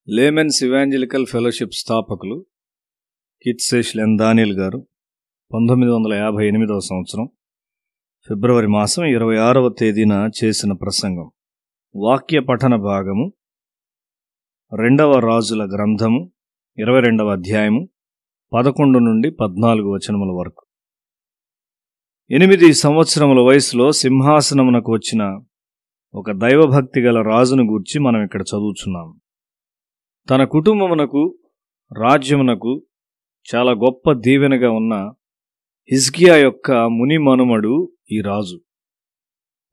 Laymen's evangelical fellowship స్థాపకులు కిట్సేష్ లెన్ దానియల్ గారు 1958వ సంవత్సరం ఫిబ్రవరి మాసం 26వ తేదీన చేసిన ప్రసంగం. వాక్య పఠన భాగము 2వ రాజుల గ్రంథము 22వ అధ్యాయము 11 నుండి 14 వచనముల వరకు. 8 సంవత్సరముల వయసులో సింహాసనమునకు వచ్చిన ఒక దైవభక్తి గల రాజును గూర్చి మనం ఇక్కడ చదువుచున్నాం. తన కుటుంబమునకు రాజ్యమునకు చాలా గొప్ప దీవెనగా ఉన్న హిజ్కియా యొక్క ముని మనుమడు ఈ రాజు.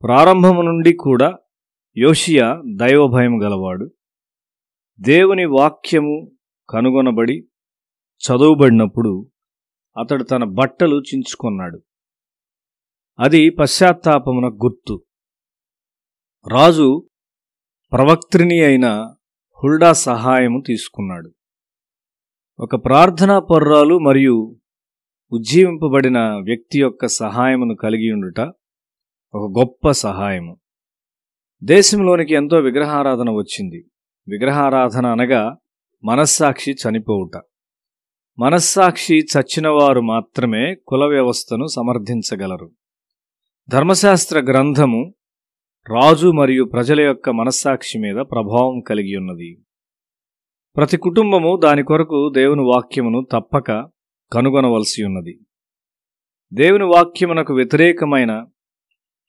ప్రారంభము నుండి కూడా యోషియా దైవభయం గలవాడు. దేవుని వాక్యము కనుగొనబడి చదువుబడినప్పుడు అతడు తన బట్టలు చించుకొన్నాడు. అది పశ్చాత్తాపమున గుర్తు. రాజు ప్రవక్త్రిని అయిన హుల్డా సహాయము తీసుకున్నాడు. ఒక ప్రార్థనా పర్రాలు మరియు ఉజ్జీవింపబడిన వ్యక్తి యొక్క సహాయమును కలిగి ఉండుట ఒక గొప్ప సహాయము. దేశంలోనికి ఎంతో విగ్రహారాధన వచ్చింది. విగ్రహారాధన అనగా మనస్సాక్షి చనిపోవుట. మనస్సాక్షి చచ్చినవారు మాత్రమే కుల వ్యవస్థను సమర్థించగలరు. ధర్మశాస్త్ర గ్రంథము రాజు మరియు ప్రజల యొక్క మనస్సాక్షి మీద ప్రభావం కలిగి ఉన్నది. ప్రతి కుటుంబము దాని కొరకు దేవుని వాక్యమును తప్పక కనుగొనవలసి ఉన్నది. దేవుని వాక్యమునకు వ్యతిరేకమైన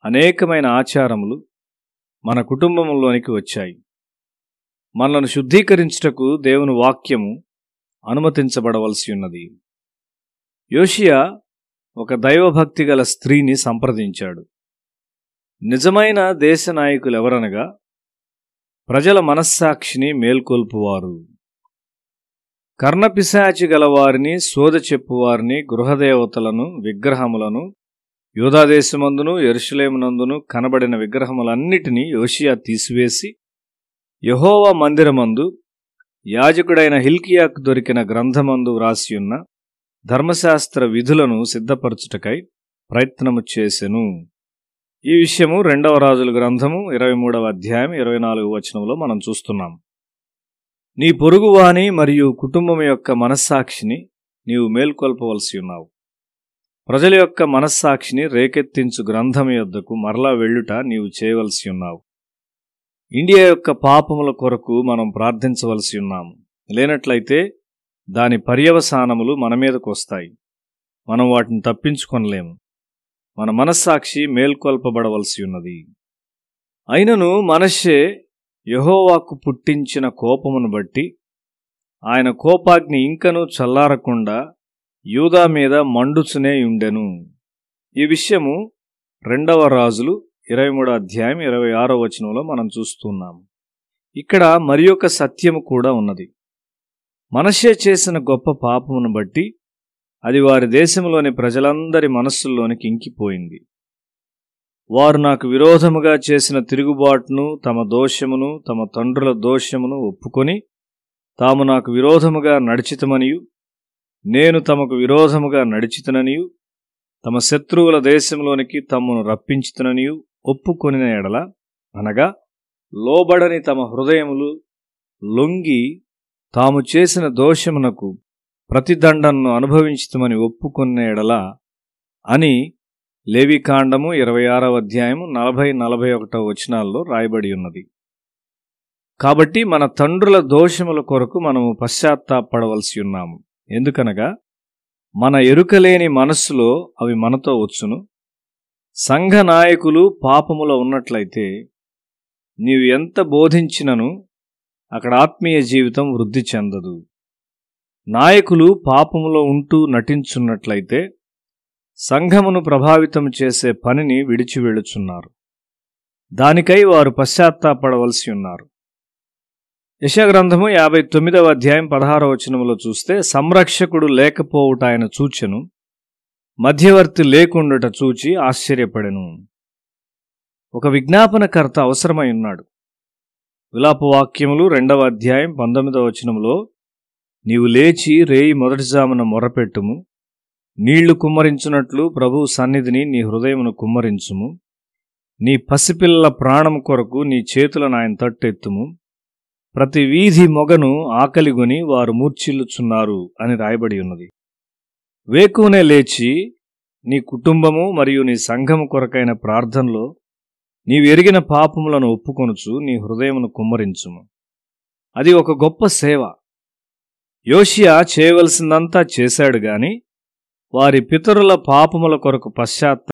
అనేకమైన ఆచారములు మన కుటుంబములోనికి వచ్చాయి. మనలను శుద్ధీకరించుటకు దేవుని వాక్యము అనుమతించబడవలసి ఉన్నది. యోషియా ఒక దైవభక్తి గల స్త్రీని సంప్రదించాడు. నిజమైన దేశ నాయకులెవరనగా ప్రజల మనస్సాక్షిని మేల్కొల్పువారు, కర్ణపిశాచి గలవారిని, శోధ చెప్పువారిని, గృహదేవతలను, విగ్రహములను, యూదాదేశమందును యెరూషలేమునందును కనబడిన విగ్రహములన్నిటినీ యోషియా తీసివేసి యెహోవా మందిరమందు యాజకుడైన హిల్కియాకు దొరికిన గ్రంథమందు వ్రాసియున్న ధర్మశాస్త్ర విధులను సిద్ధపరచుటకై ప్రయత్నము చేసెను. ఈ విషయము 2వ రాజుల గ్రంథము 23వ అధ్యాయం 24వ వచనంలో మనం చూస్తున్నాం. నీ పొరుగువాని మరియు కుటుంబం యొక్క మనస్సాక్షిని నీవు మేల్కొల్పవలసి ఉన్నావు. ప్రజల యొక్క మనస్సాక్షిని రేకెత్తించు గ్రంథం యొద్దకు మరలా వెళ్ళుట నీవు చేయవలసి ఉన్నావు. ఇండియా యొక్క పాపముల కొరకు మనం ప్రార్థించవలసి ఉన్నాము. లేనట్లయితే దాని పర్యవసానములు మన మీదకు వస్తాయి. మనం వాటిని తప్పించుకొనలేము. మన మనస్సాక్షి మేల్కొల్పబడవలసి ఉన్నది. అయినను మనష్షే యెహోవాకు పుట్టించిన కోపమును బట్టి ఆయన కోపాగ్ని ఇంకనూ చల్లారకుండా యూదా మీద మండుచునే ఉండెను. ఈ విషయము 2వ రాజులు 23వ అధ్యాయం 26వ వచనంలో మనం చూస్తున్నాము. ఇక్కడ మరి ఒక సత్యము కూడా ఉన్నది. మనష్షే చేసిన గొప్ప పాపమును బట్టి అది వారి దేశంలోని ప్రజలందరి మనస్సుల్లోనికి ఇంకిపోయింది. వారు నాకు విరోధముగా చేసిన తిరుగుబాటును, తమ దోషమును, తమ తండ్రుల దోషమును ఒప్పుకొని తాము నాకు విరోధముగా నడిచితమనియు, నేను తమకు విరోధముగా నడిచితననియు, తమ శత్రువుల దేశంలోనికి తమను రప్పించితననియు ఒప్పుకొనిన ఎడల, అనగా లోబడని తమ హృదయములు లొంగి తాము చేసిన దోషమునకు ప్రతిదండనను అనుభవించుతమని ఒప్పుకున్న ఎడల అని లేవికాండము 26వ అధ్యాయము 40-41 వచనాల్లో రాయబడి ఉన్నది. కాబట్టి మన తండ్రుల దోషముల కొరకు మనము పశ్చాత్తాపడవలసి ఉన్నాము. ఎందుకనగా మన ఎరుకలేని మనస్సులో అవి మనతో వచ్చును. సంఘ నాయకులు పాపములో ఉన్నట్లయితే నీవు ఎంత బోధించినను అక్కడ ఆత్మీయ జీవితం వృద్ధి చెందదు. నాయకులు పాపములో ఉంటూ నటించున్నట్లయితే సంఘమును ప్రభావితం చేసే పనిని విడిచి వెళుచున్నారు. దానికై వారు పశ్చాత్తాపడవలసి ఉన్నారు. యెషయా గ్రంథము 59వ అధ్యాయం 16వ వచనములో చూస్తే, సంరక్షకుడు లేకపోవుట ఆయన చూచెను, మధ్యవర్తి లేకుండుట చూచి ఆశ్చర్యపడెను. ఒక విజ్ఞాపనకర్త అవసరమై ఉన్నాడు. విలాపవాక్యములు 2వ అధ్యాయం 19వ వచనములో, నీవు లేచి రేయి మొదటిజామున మొర్రపెట్టుము, నీళ్లు కుమ్మరించున్నట్లు ప్రభువు సన్నిధిని నీ హృదయమును కుమ్మరించుము, నీ పసిపిల్లల ప్రాణం కొరకు నీ చేతులను ఆయన తట్టెత్తుము, ప్రతి వీధి మొగను ఆకలిగొని వారు మూర్ఛిల్లుచున్నారు అని రాయబడి ఉన్నది. వేకువనే లేచి నీ కుటుంబము మరియు నీ సంఘము కొరకైన ప్రార్థనలో నీవు ఎరిగిన పాపములను ఒప్పుకొనుచు నీ హృదయమును కుమ్మరించుము. అది ఒక గొప్ప సేవ. యోషియా చేయవలసిందంతా చేశాడు గాని వారి పితరుల పాపముల కొరకు